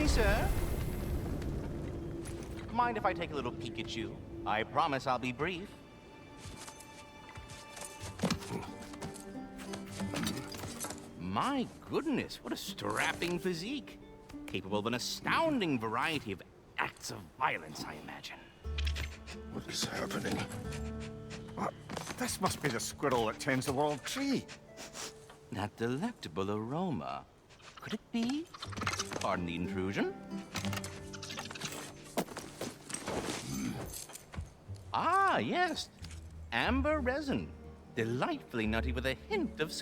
me, sir? Mind if I take a little peek at you? I promise I'll be brief. My goodness, what a strapping physique. Capable of an astounding variety of acts of violence, I imagine. What is happening? What? This must be the squirrel that tends the world tree. That delectable aroma. Could it be? Pardon the intrusion. Ah, yes. Amber resin. Delightfully nutty with a hint of...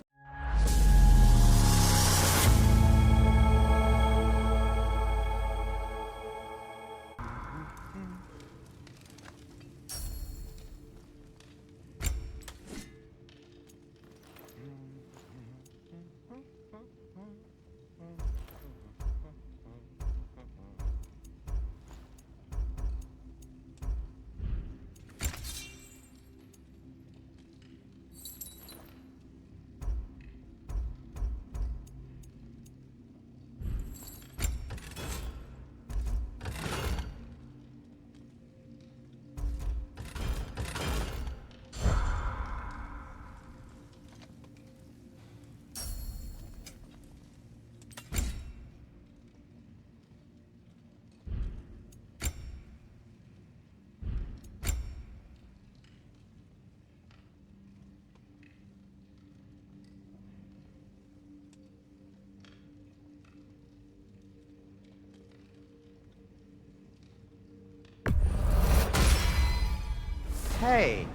Hey,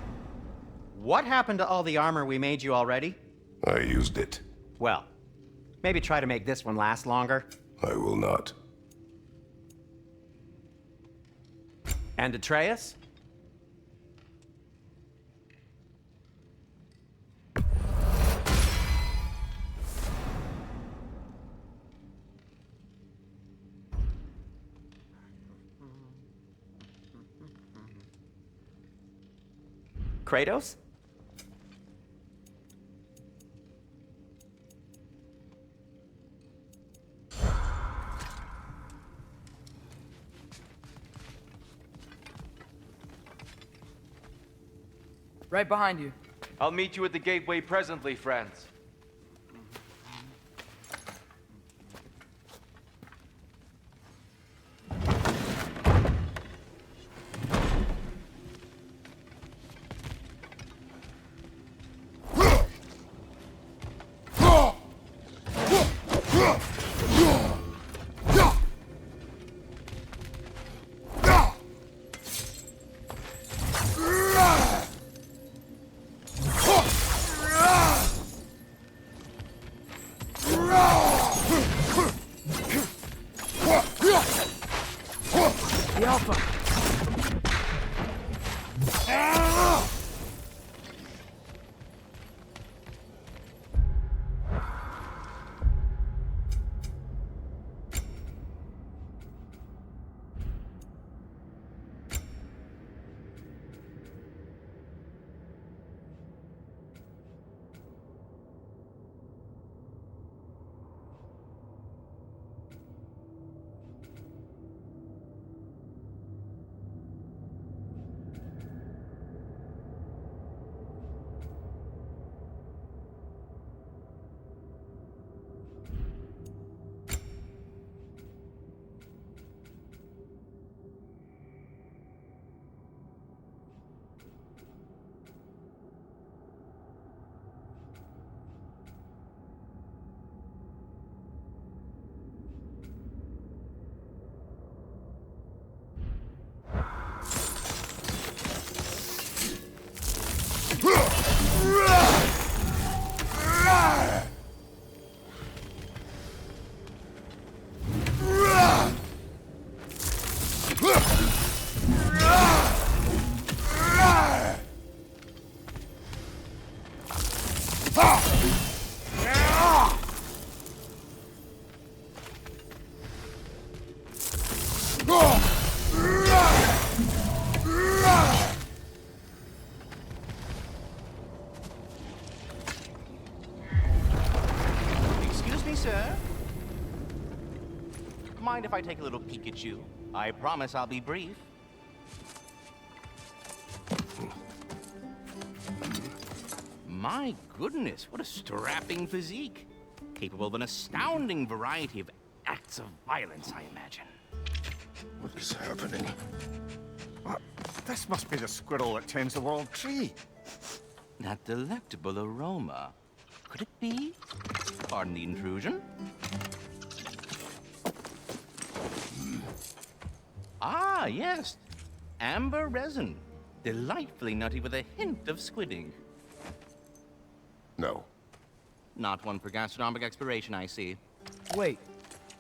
what happened to all the armor we made you already? I used it. Well, maybe try to make this one last longer. I will not. And Atreus? Kratos? Right behind you. I'll meet you at the gateway presently, friends. The Alpha. mind if I take a little peek at you? I promise I'll be brief. My goodness, what a strapping physique. Capable of an astounding variety of acts of violence, I imagine. What is happening? What? This must be the squirrel that tends the world tree. That delectable aroma. Could it be? Pardon the intrusion. Ah, yes. Amber resin. Delightfully nutty with a hint of squidding. No. Not one for gastronomic exploration, I see. Wait,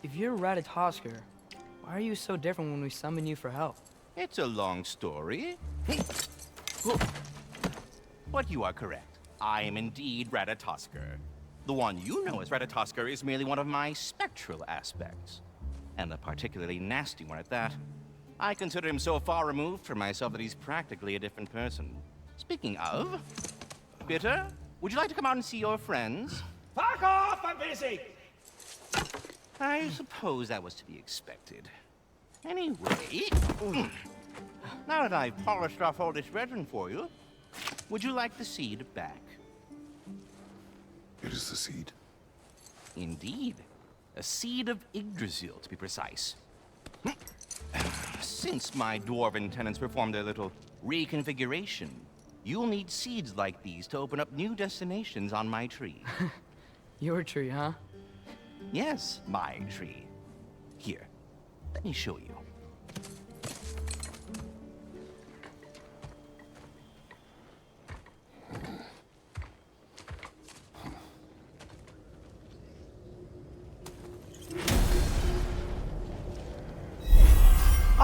if you're Ratatosker, why are you so different when we summon you for help? It's a long story. But you are correct. I am indeed Ratatosker. The one you know as Ratatosker is merely one of my spectral aspects. And a particularly nasty one at that. I consider him so far removed from myself that he's practically a different person. Speaking of, Bitter, would you like to come out and see your friends? Fuck off! I'm busy! I suppose that was to be expected. Anyway, now that I've polished off all this resin for you, would you like the seed back? It is the seed. Indeed. A seed of Yggdrasil, to be precise. Since my dwarven tenants performed their little reconfiguration, you'll need seeds like these to open up new destinations on my tree. Your tree, huh? Yes, my tree. Here, let me show you.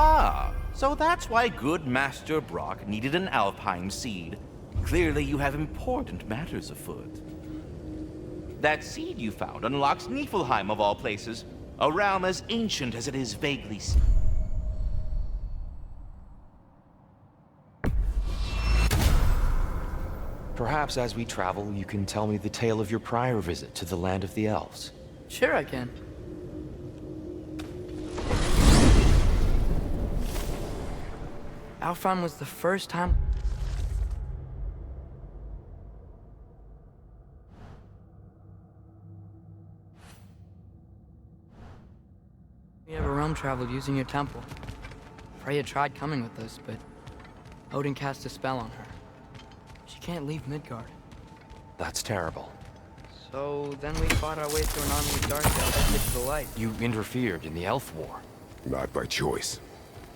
Ah, so that's why good Master Brock needed an Alpine seed. Clearly you have important matters afoot. That seed you found unlocks Niflheim of all places, a realm as ancient as it is vaguely seen. Perhaps as we travel, you can tell me the tale of your prior visit to the land of the elves. Sure I can. Alfheim was the first time we ever realm traveled using your temple. Freya tried coming with us, but Odin cast a spell on her. She can't leave Midgard. That's terrible. So then we fought our way through an army of dark elves to get to the light. You interfered in the elf war. Not by choice.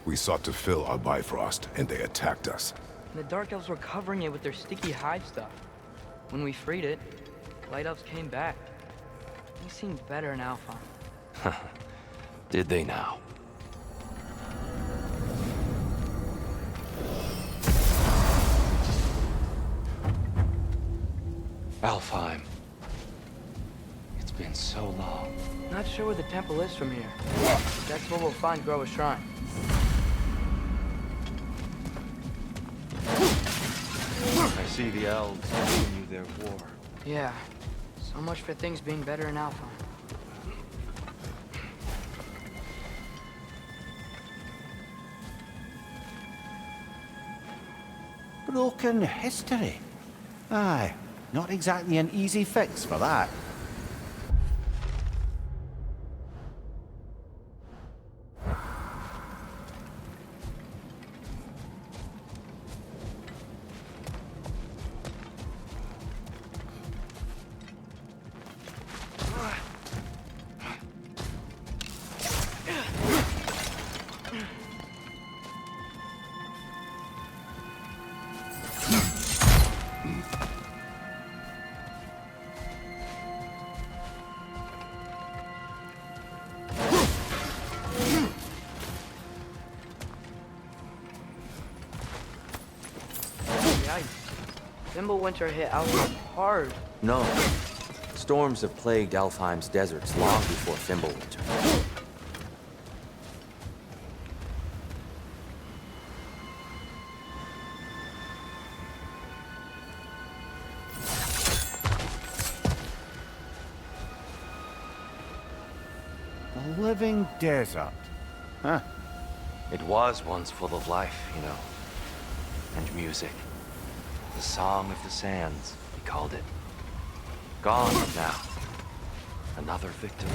We sought to fill our Bifrost, and they attacked us. And the dark elves were covering it with their sticky hide stuff. When we freed it, light elves came back. They seemed better in Alfheim. Did they now? Alfheim. It's been so long. Not sure where the temple is from here. That's where we'll find Groa's shrine. I see the elves continue their war. Yeah, so much for things being better in Alpha. Broken history. Aye, not exactly an easy fix for that. Winter hit Alfheim hard. No. Storms have plagued Alfheim's deserts long before Fimbulwinter. The living desert. Huh. It was once full of life, you know. And music. The Song of the Sands, we called it. Gone now. Another victim.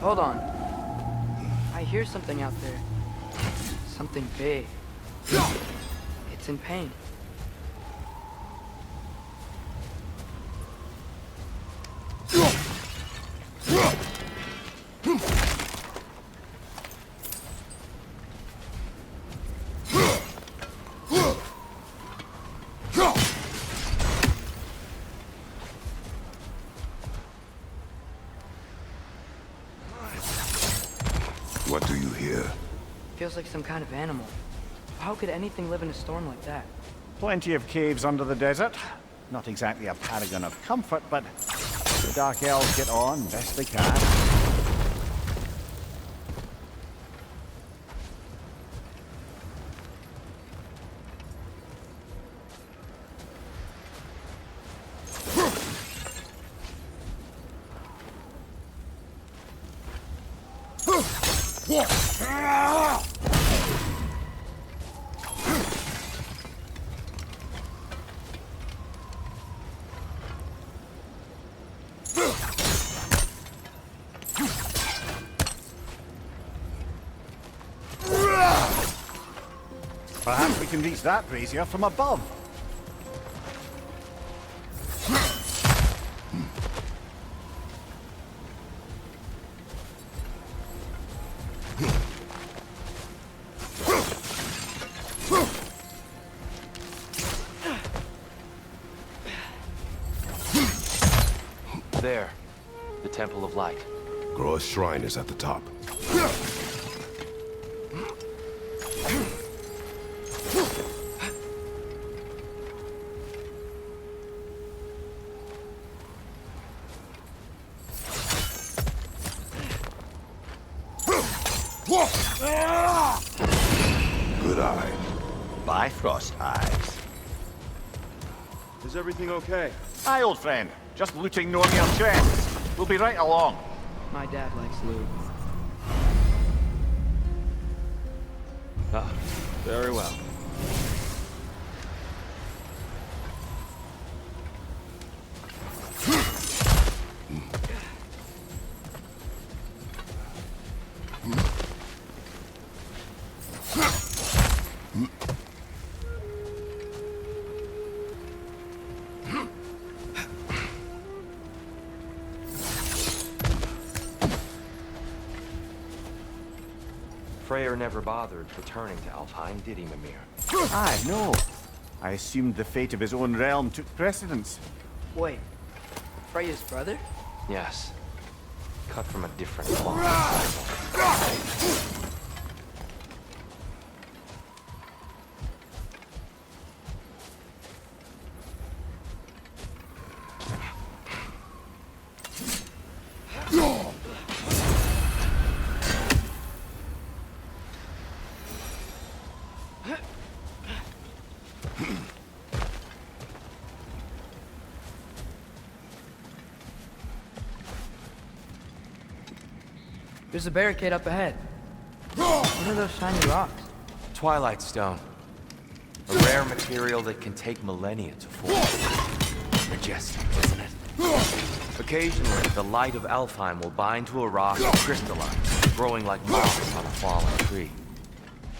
Hold on. I hear something out there. Something big. It's in pain. What do you hear? Feels like some kind of animal. How could anything live in a storm like that? Plenty of caves under the desert. Not exactly a paragon of comfort, but the Dark Elves get on best they can. Perhaps we can reach that brazier from above. There. The Temple of Light. Groa's shrine is at the top. Good eye. Bifrost eyes. Is everything okay? Aye, old friend. Just looting no mere chests. We'll be right along. My dad likes loot. Ah, very well. Freyr never bothered returning to Alfheim, did he, Mimir? Aye, no. I assumed the fate of his own realm took precedence. Wait. Freya's brother? Yes. Cut from a different cloth. There's a barricade up ahead. What are those shiny rocks? Twilight Stone. A rare material that can take millennia to form. Majestic, isn't it? Occasionally, the light of Alfheim will bind to a rock and crystallize, growing like moss on a fallen tree.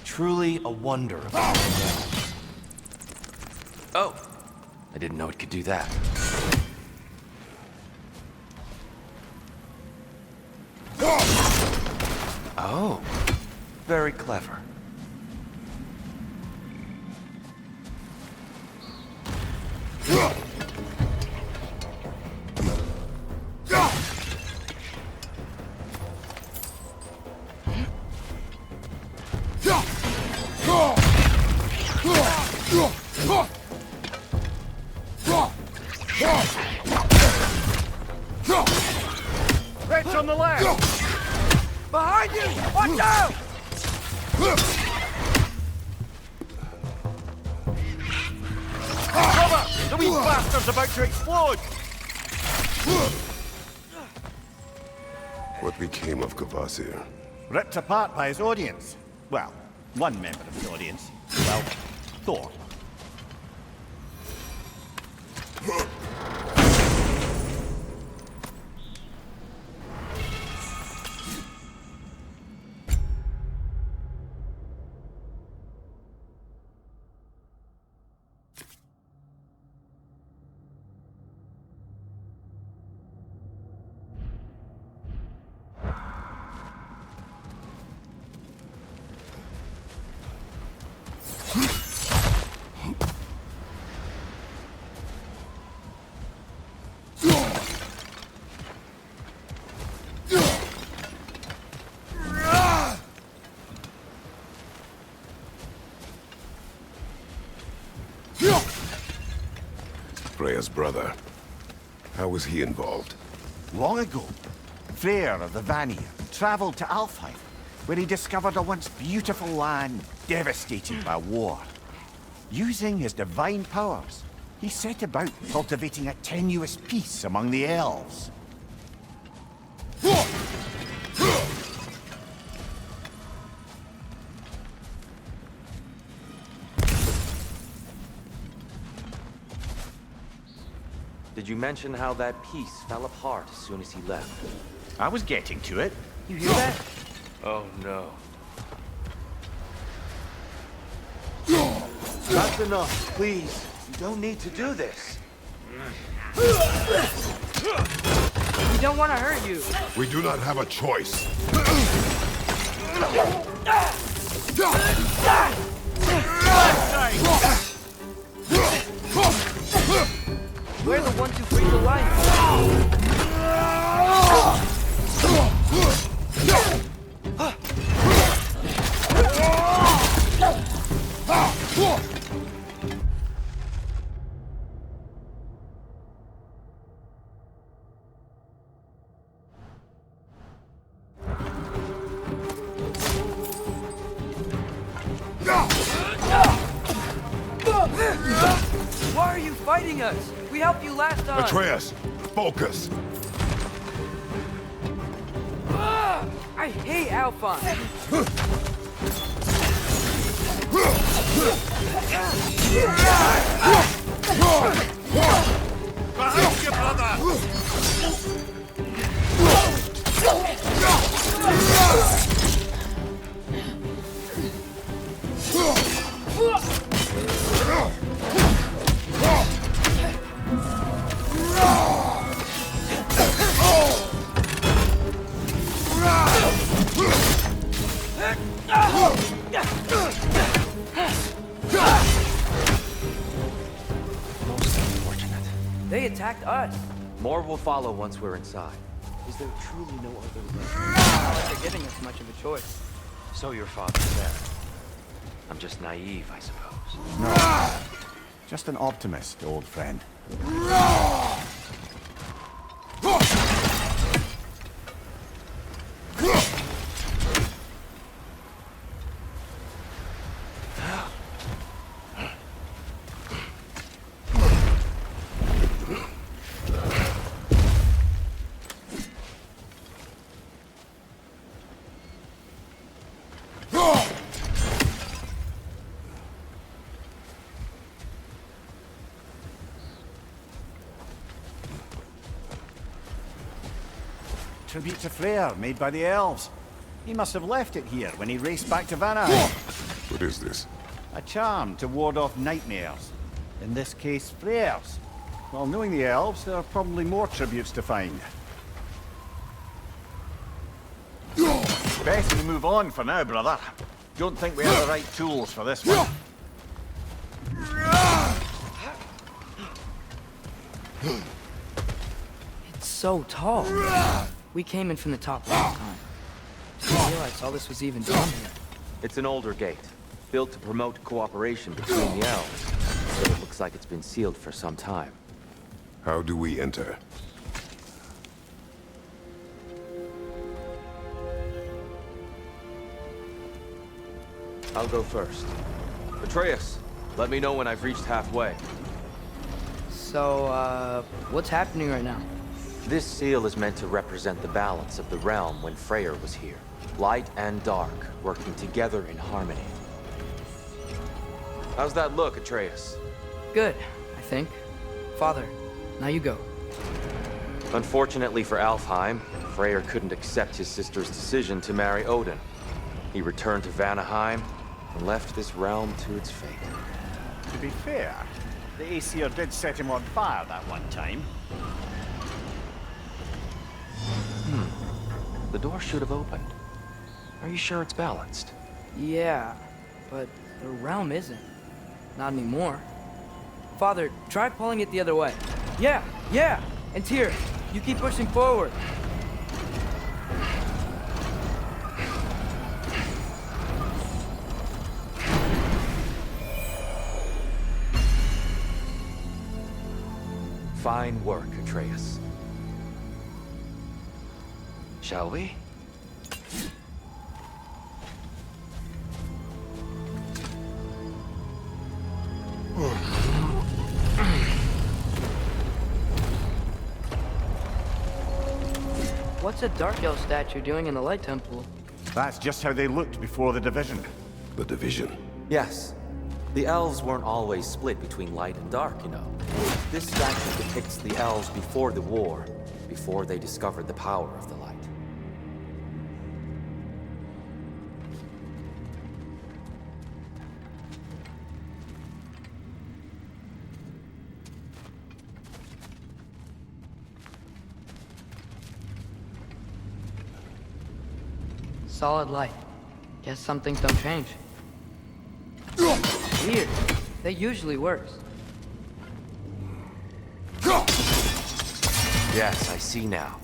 Truly a wonder of our realm. Oh! I didn't know it could do that. Oh, very clever. wee bastard's about to explode! What became of Kvasir? Ripped apart by his audience. Well, one member of his audience. Well, Thor. Freya's brother. How was he involved? Long ago, Freyr of the Vanir traveled to Alfheim, where he discovered a once beautiful land devastated by war. Using his divine powers, he set about cultivating a tenuous peace among the elves. Did you mention how that piece fell apart as soon as he left? I was getting to it. You hear that? Oh no. That's enough, please. You don't need to do this. We don't want to hurt you. We do not have a choice. We're the ones who freeze the light. Why are you fighting us? We helped you last time. Atreus, focus. I hate Alphine. Behind you, brother! They attacked us. More will follow once we're inside. Is there truly no other way? They're giving us much of a choice. So your father said. I'm just naive, I suppose. No. Just an optimist, old friend. Tribute to Freyr, made by the elves. He must have left it here when he raced back to Valhalla. What is this? A charm to ward off nightmares. In this case, Freyr's. Well, knowing the elves, there are probably more tributes to find. Best we move on for now, brother. Don't think we have the right tools for this one. It's so tall. We came in from the top last time. I realized all this was even done here. It's an older gate, built to promote cooperation between the elves. But it looks like it's been sealed for some time. How do we enter? I'll go first. Atreus, let me know when I've reached halfway. So, what's happening right now? This seal is meant to represent the balance of the realm when Freyr was here. Light and dark, working together in harmony. How's that look, Atreus? Good, I think. Father, now you go. Unfortunately for Alfheim, Freyr couldn't accept his sister's decision to marry Odin. He returned to Vanaheim and left this realm to its fate. To be fair, the Aesir did set him on fire that one time. The door should have opened. Are you sure it's balanced? Yeah, but the realm isn't. Not anymore. Father, try pulling it the other way. Yeah! And Tyr, you keep pushing forward. Fine work, Atreus. Shall we? What's a Dark Elf statue doing in the Light Temple? That's just how they looked before the division. The division. Yes. The elves weren't always split between light and dark, you know. This statue depicts the elves before the war, before they discovered the power of the light. Solid light. Guess some things don't change. Weird. That usually works. Yes, I see now.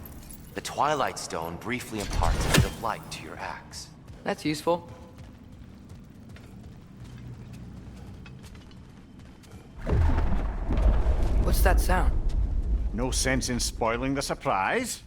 The Twilight Stone briefly imparts a bit of light to your axe. That's useful. What's that sound? No sense in spoiling the surprise.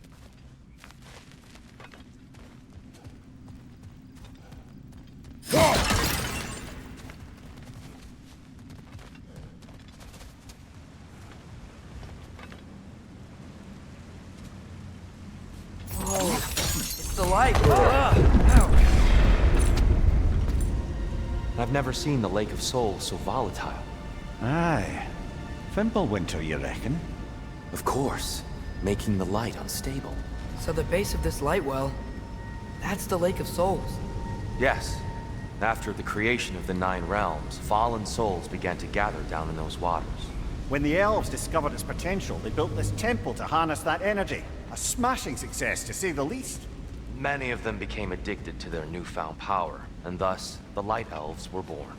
The light! Ow. I've never seen the Lake of Souls so volatile. Aye. Fimbulwinter, you reckon? Of course, making the light unstable. So the base of this light well, that's the Lake of Souls. Yes. After the creation of the Nine Realms, fallen souls began to gather down in those waters. When the elves discovered its potential, they built this temple to harness that energy. A smashing success, to say the least. Many of them became addicted to their newfound power, and thus, the Light Elves were born.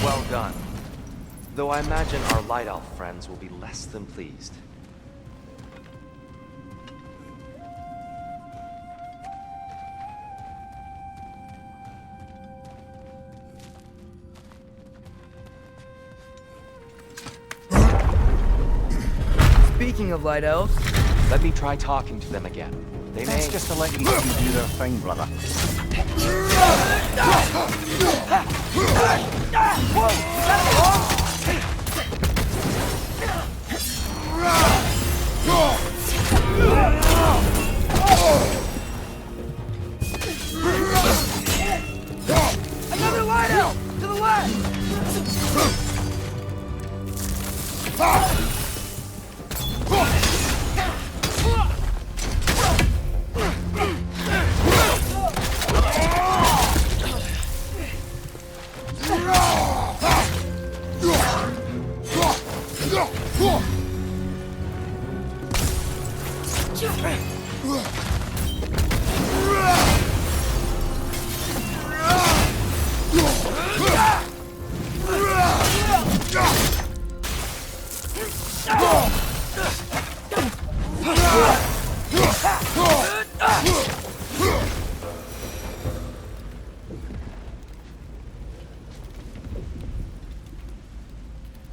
Well done. Though I imagine our Light Elf friends will be less than pleased. Speaking of Light Elves... Let me try talking to them again. They That's may... just to let you do their thing, brother. Another Light Elf! To the left!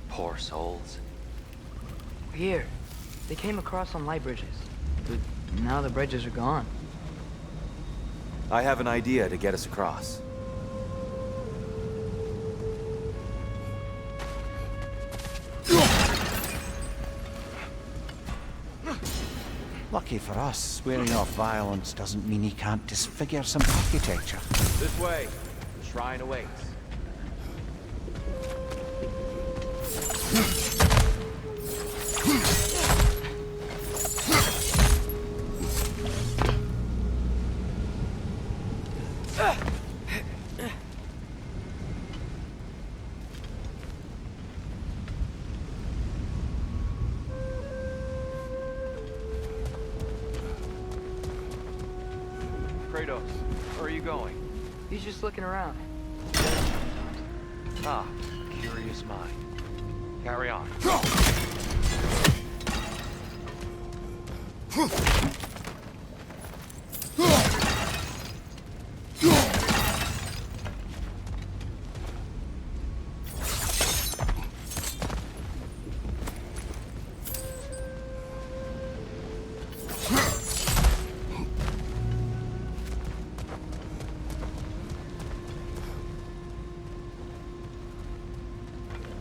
Poor souls. Here. They came across on light bridges. But now the bridges are gone. I have an idea to get us across. Lucky for us, swearing off violence doesn't mean he can't disfigure some architecture. This way. The shrine awaits. Kratos, where are you going? He's just looking around. Ah, curious mind. Carry on.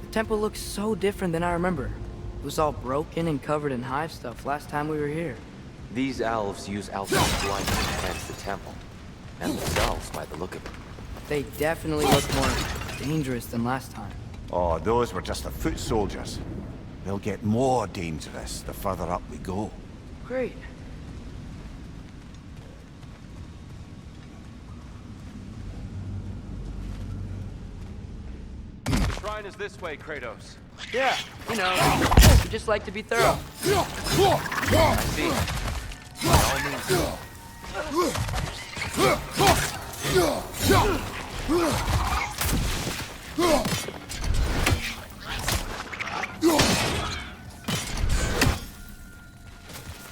The temple looks so different than I remember. It was all broken and covered in hive stuff last time we were here. These elves use Alpha's light to enhance the temple. And themselves, by the look of it. They definitely look more dangerous than last time. Oh, those were just the foot soldiers. They'll get more dangerous the further up we go. Great. The shrine is this way, Kratos. Yeah, you know, we just like to be thorough. I see. By all means.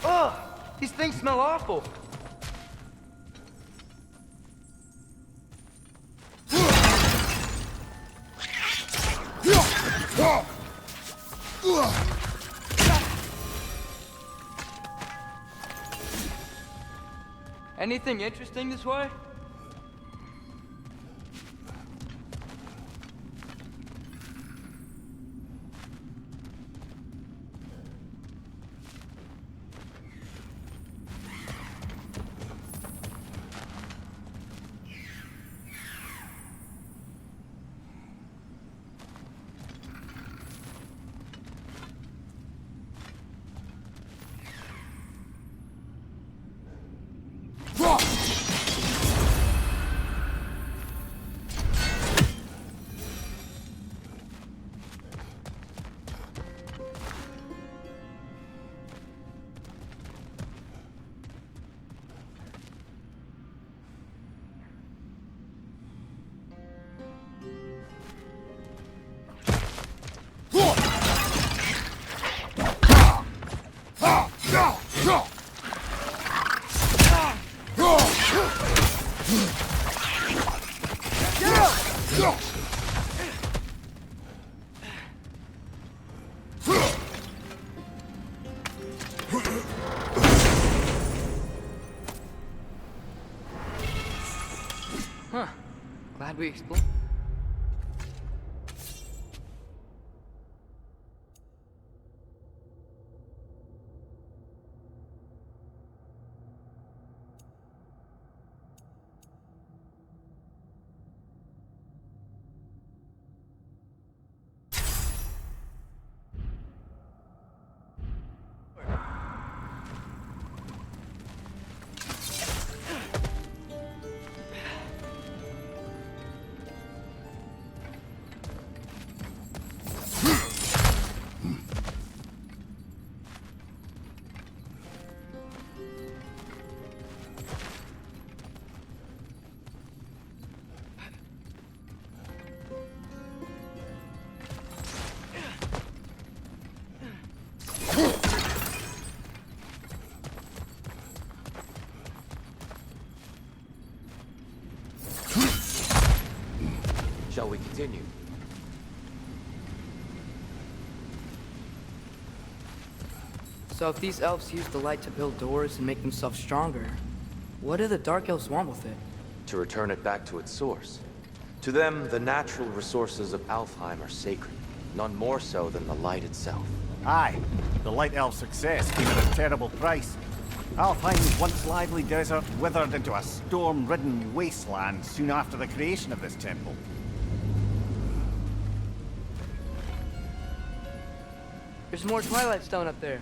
Ugh! These things smell awful. Anything interesting this way? Huh. Glad we explored. Continue. So if these elves use the light to build doors and make themselves stronger, what do the Dark Elves want with it? To return it back to its source. To them, the natural resources of Alfheim are sacred, none more so than the light itself. Aye, the Light Elf's success came at a terrible price. Alfheim's once lively desert withered into a storm-ridden wasteland soon after the creation of this temple. There's more Twilight Stone up there.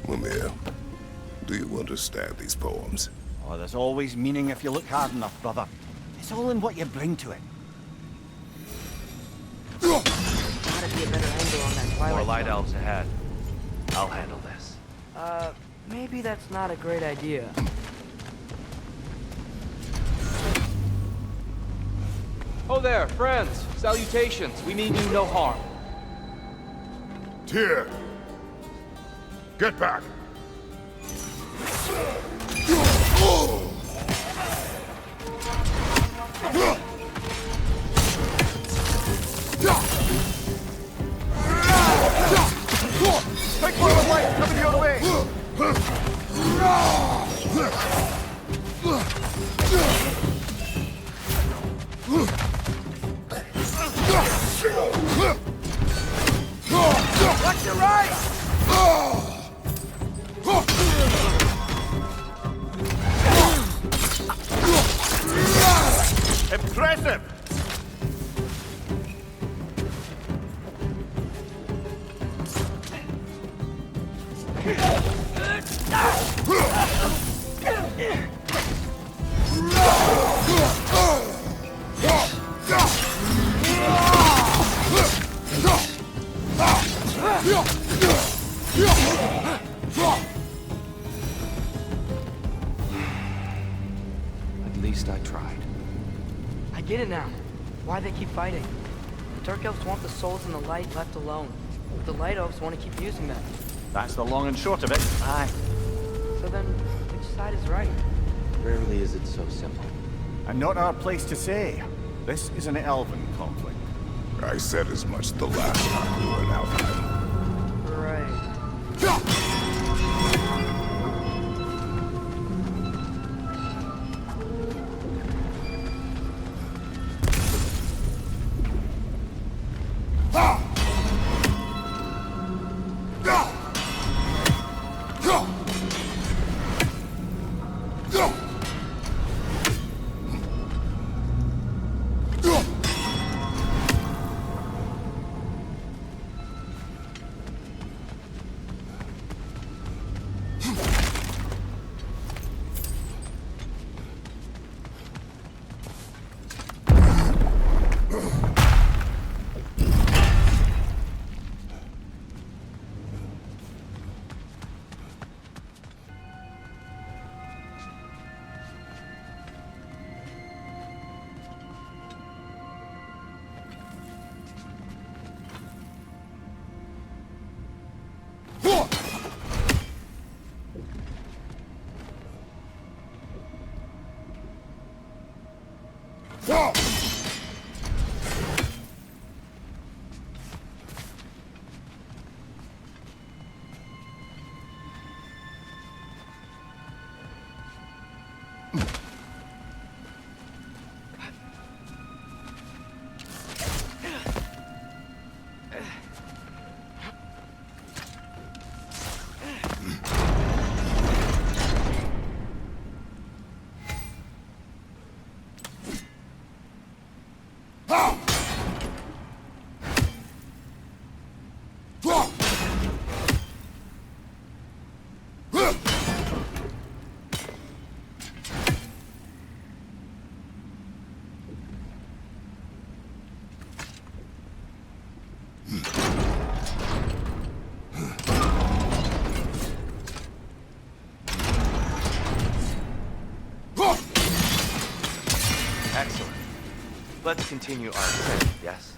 Mimir, do you understand these poems? Oh, there's always meaning if you look hard enough, brother. It's all in what you bring to it. Gotta be a better angle on that Twilight More light Stone. elves ahead. I'll handle this. Maybe that's not a great idea. Oh there, friends! Salutations! We mean you no harm. Tyr! Get back! Take one of the light coming your way! Watch your right! Impressive! At least I tried. I get it now. Why they keep fighting. The Dark Elves want the souls in the light left alone. But the Light Elves want to keep using them. That's the long and short of it. Aye. So then, which side is right? Rarely is it so simple. And not our place to say. This is an elven conflict. I said as much the last time we were in Alfheim. Right. Excellent. Let's continue our trip, yes?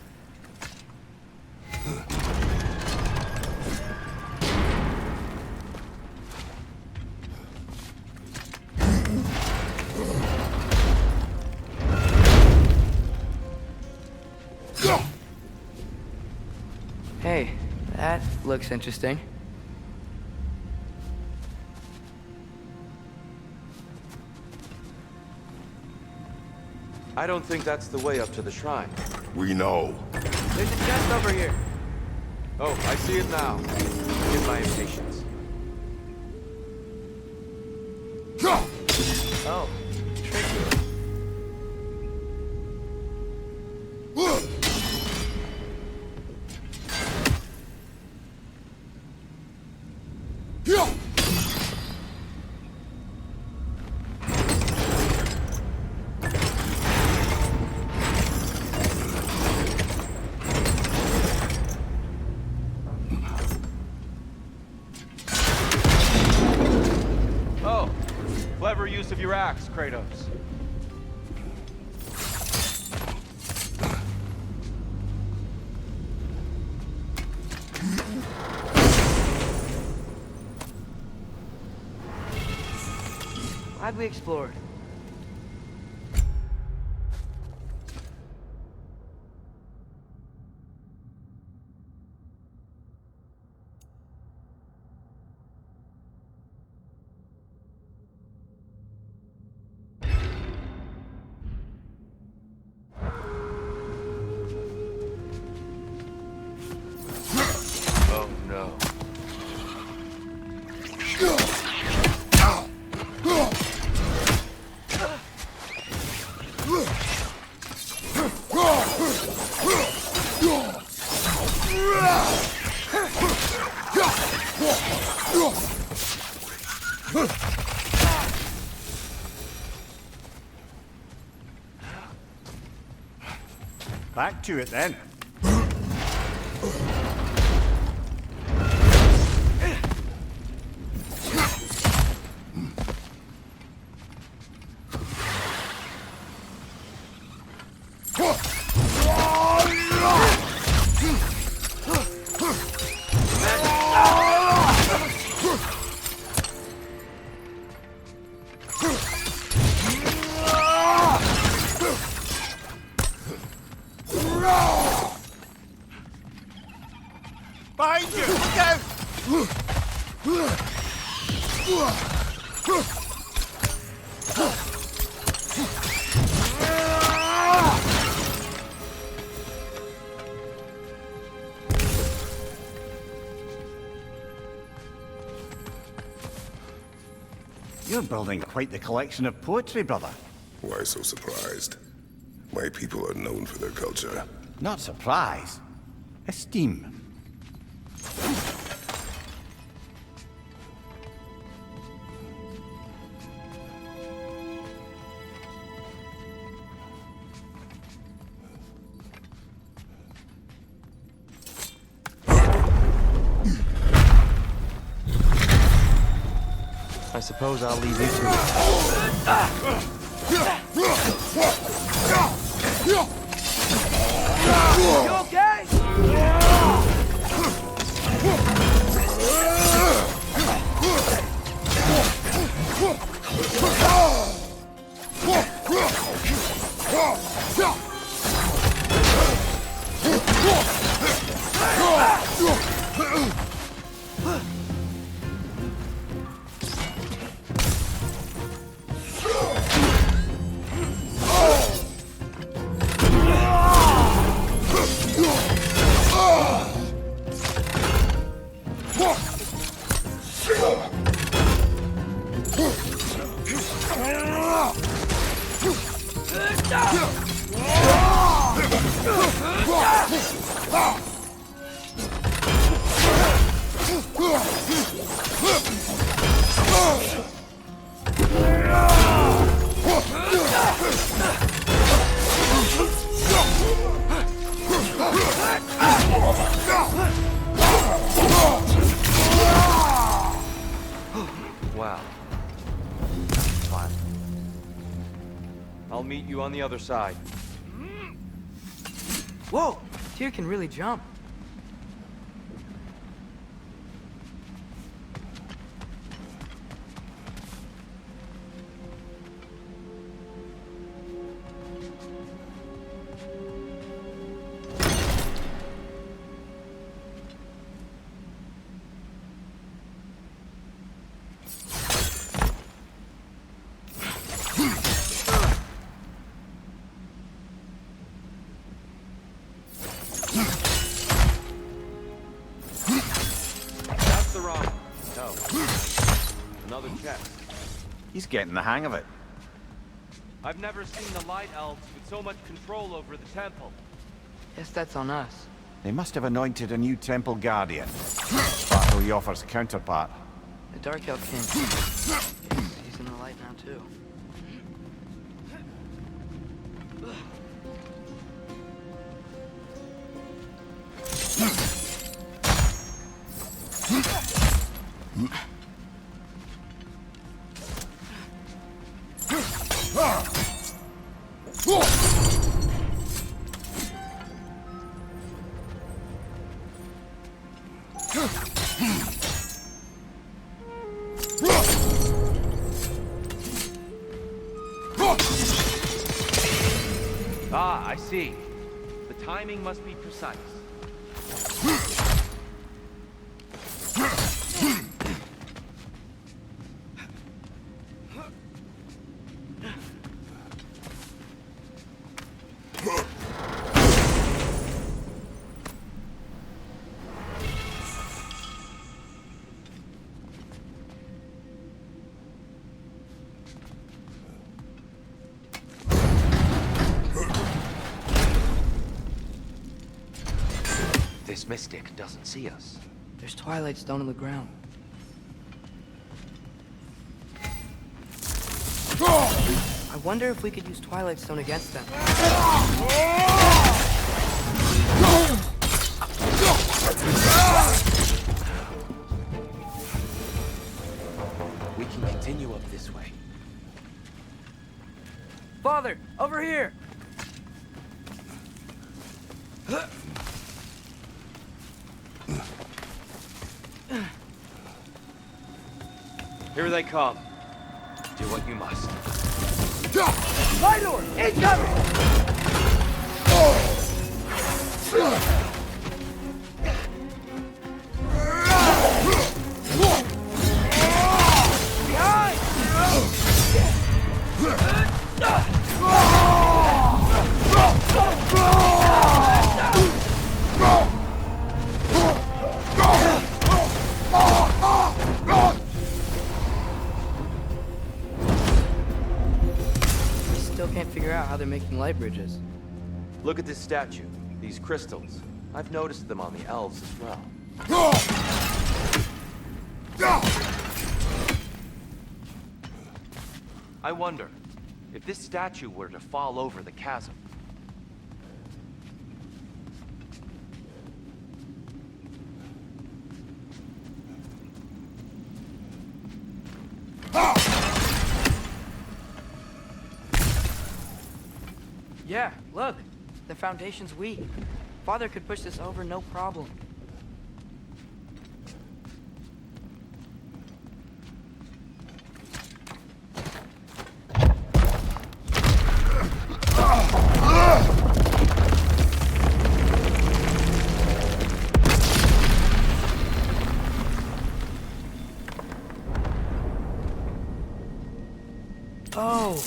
Hey, that looks interesting. I don't think that's the way up to the shrine. We know. There's a chest over here. Oh, I see it now. Forgive my impatience. Oh, tricky. Oh, clever use of your axe, Kratos. Glad we explored. Oh no. Back to it then. Behind you! Look out! You're building quite the collection of poetry, brother. Why so surprised? My people are known for their culture. Not surprise. Esteem. I suppose I'll leave you to it. You okay? Wow. Fine. I'll meet you on the other side. Whoa! Tyr can really jump. He's getting the hang of it. I've never seen the Light Elves with so much control over the temple. Guess that's on us. They must have anointed a new temple guardian. Battle Yoffer's counterpart. The Dark Elf King. He's in the light now, too. Ah, I see. The timing must be precise. This mystic doesn't see us. There's Twilight Stone on the ground. I wonder if we could use Twilight Stone against them. We can continue up this way. Father, over here! Here they come. Do what you must. Light door! Incoming! How they're making light bridges. Look at this statue, these crystals. I've noticed them on the elves as well. I wonder, if this statue were to fall over the chasm. Yeah, look. The foundation's weak. Father could push this over, no problem. Oh!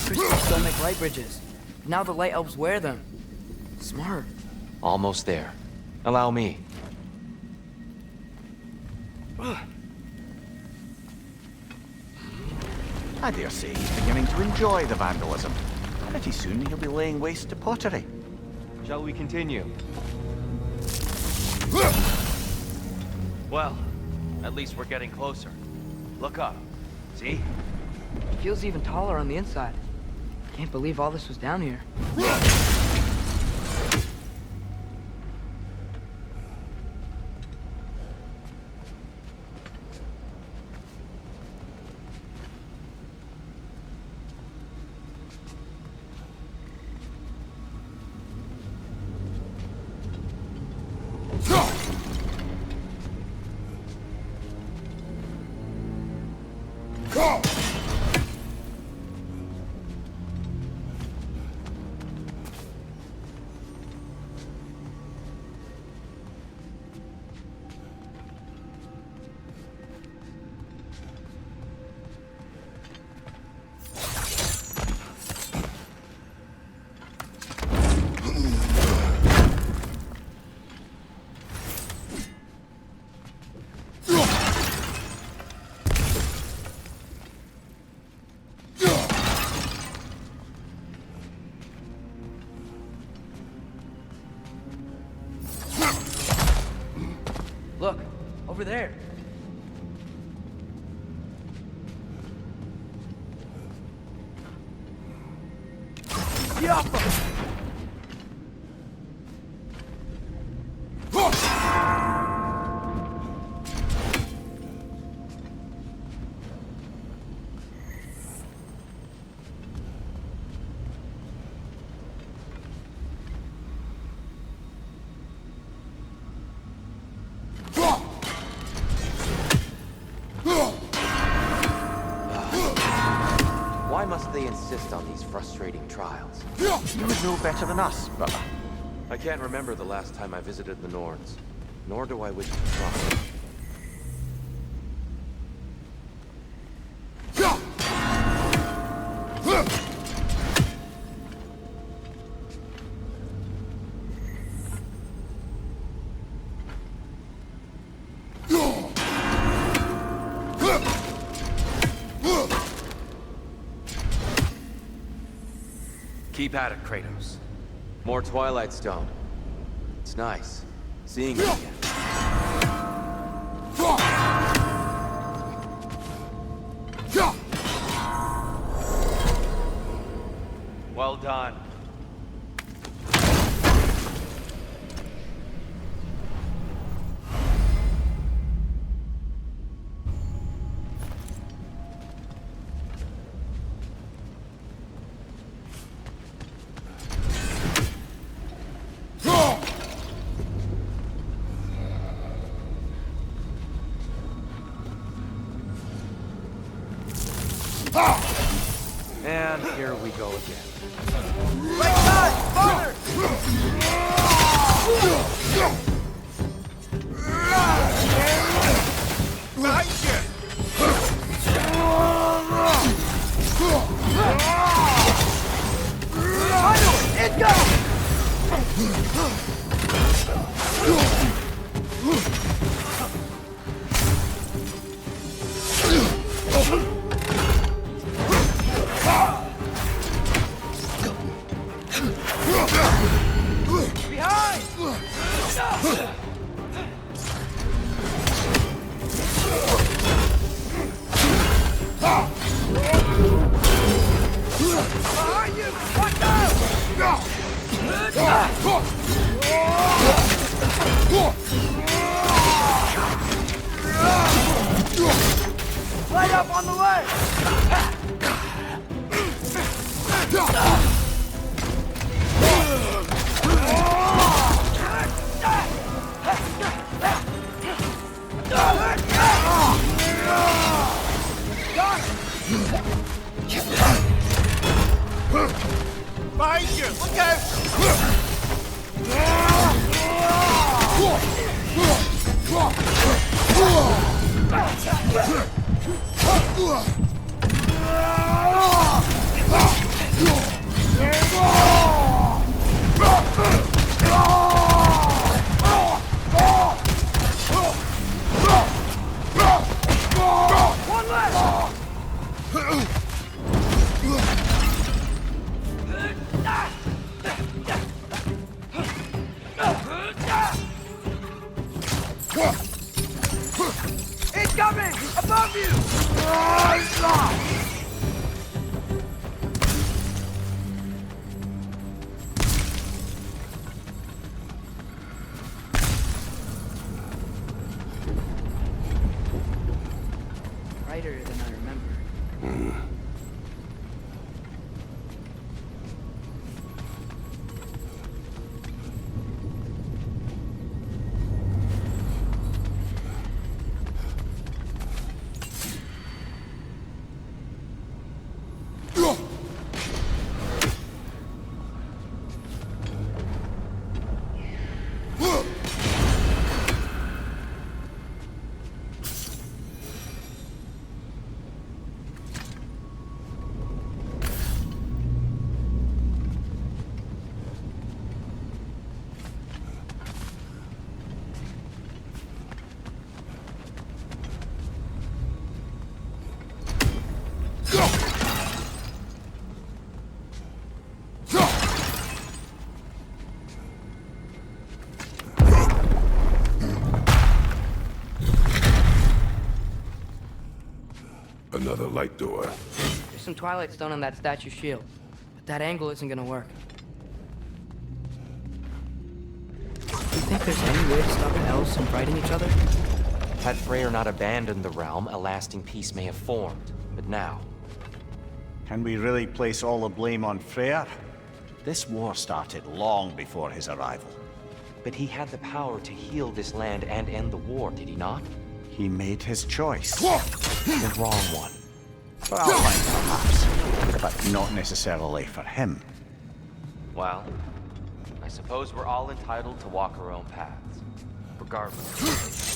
Crystals don't make light bridges. Now the light elves wear them. Smart. Almost there. Allow me. I dare say he's beginning to enjoy the vandalism. Pretty soon he'll be laying waste to pottery. Shall we continue? Well, at least we're getting closer. Look up. See? It feels even taller on the inside. Can't believe all this was down here. Look, over there. Why must they insist on these frustrating trials? You would know better than us, brother. I can't remember the last time I visited the Norns, nor do I wish to try. Keep at it, Kratos. More Twilight Stone. It's nice, seeing it again. Well done. And here we go again. Right side! Father! Light up on the way! Behind you! Look out! One left! Another light door. There's some Twilight Stone on that statue shield, but that angle isn't gonna work. Do you think there's any way to stop elves from fighting each other? Had Freyr not abandoned the realm, a lasting peace may have formed. But now, Can we really place all the blame on Freyr? This war started long before his arrival. but he had the power to heal this land and end the war, did he not? He made his choice. The wrong one. For Alpine, perhaps, but not necessarily for him. Well, I suppose we're all entitled to walk our own paths, regardless.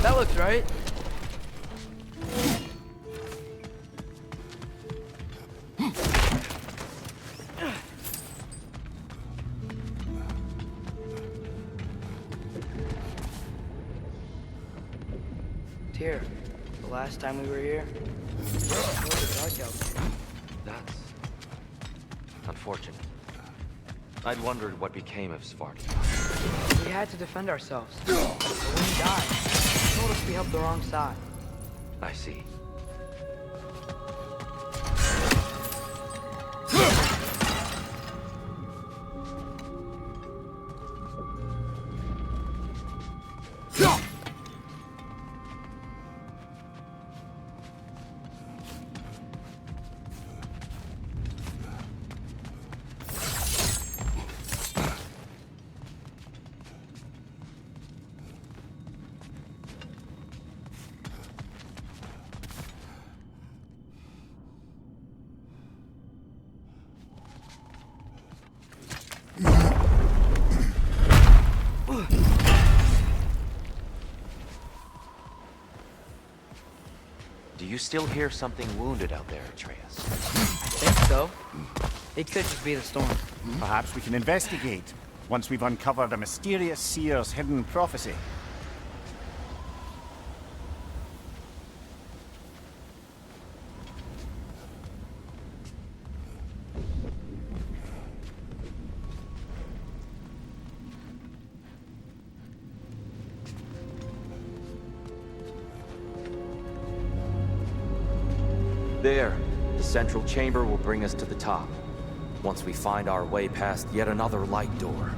That looks right. Tyr, the last time we were here, it was dark out there. That's unfortunate. I'd wondered what became of Svarti. We had to defend ourselves. But when he died, he told us we helped the wrong side. I see. Do you still hear something wounded out there, Atreus? I think so. It could just be the storm. Perhaps we can investigate, once we've uncovered a mysterious seer's hidden prophecy. There. The central chamber will bring us to the top. Once we find our way past yet another light door.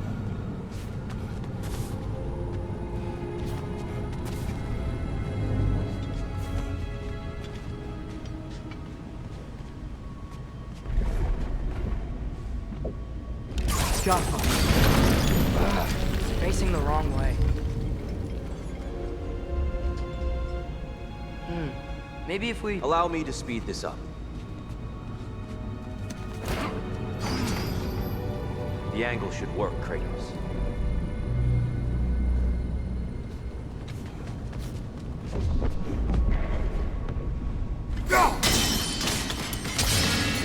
It's facing the wrong way. Maybe if we... Allow me to speed this up. The angle should work, Kratos.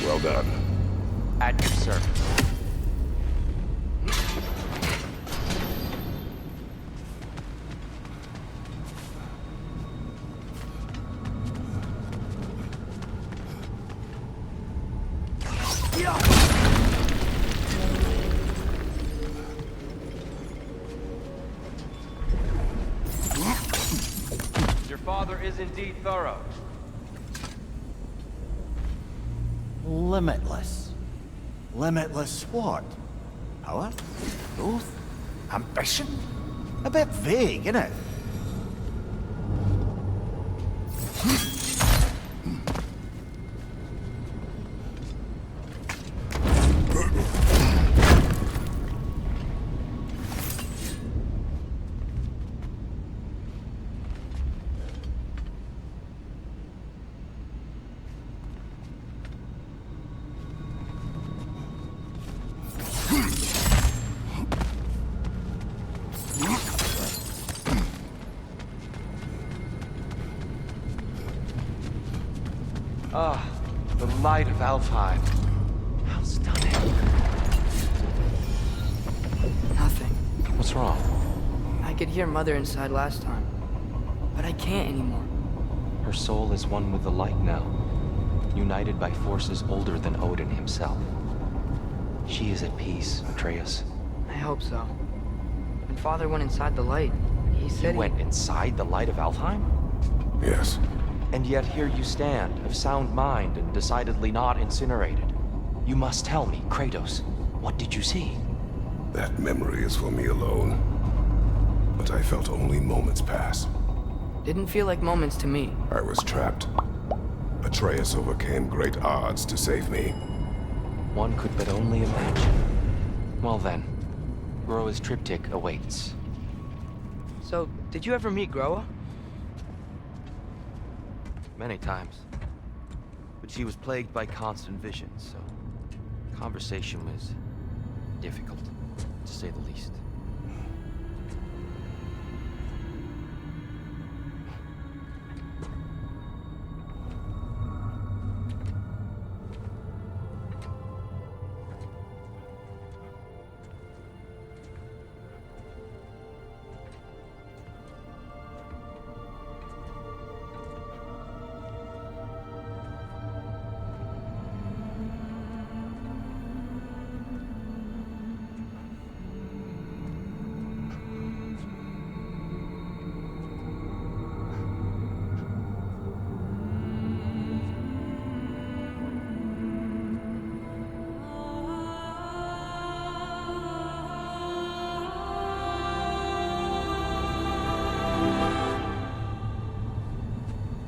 Well done. At your service. Your father is indeed thorough. Limitless. Limitless what? Power? Growth? Ambition? A bit vague, innit? Ah, the light of Alfheim. How stunning. Nothing. What's wrong? I could hear Mother inside last time, but I can't anymore. Her soul is one with the light now, united by forces older than Odin himself. She is at peace, Atreus. I hope so. When Father went inside the light, he said You went inside the light of Alfheim? Yes. And yet here you stand, of sound mind and decidedly not incinerated. You must tell me, Kratos, what did you see? That memory is for me alone. But I felt only moments pass. Didn't feel like moments to me. I was trapped. Atreus overcame great odds to save me. One could but only imagine. Well then, Groa's triptych awaits. So, did you ever meet Groa? Many times. But she was plagued by constant visions, so conversation was difficult, to say the least.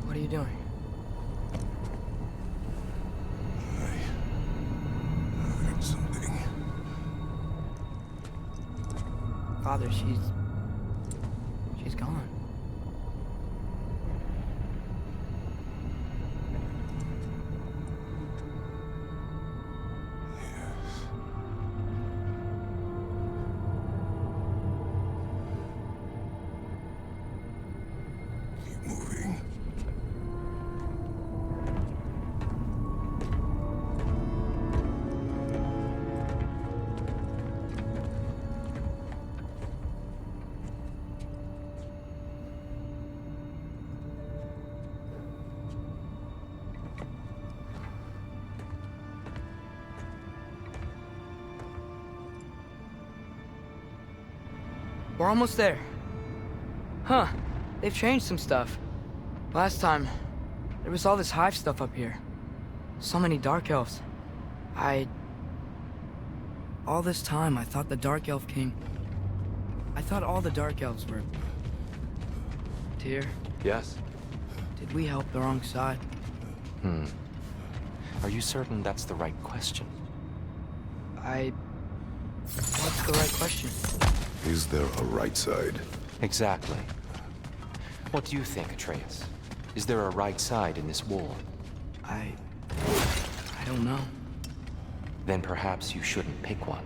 What are you doing? I heard something. Father, she's gone. Keep moving. We're almost there. Huh. They've changed some stuff. Last time, there was all this hive stuff up here. So many Dark Elves. All this time, I thought the Dark Elf King... I thought all the Dark Elves were... Tyr, Yes? did we help the wrong side? Are you certain that's the right question? What's the right question? Is there a right side? Exactly. What do you think, Atreus? Is there a right side in this war? I don't know. Then perhaps you shouldn't pick one.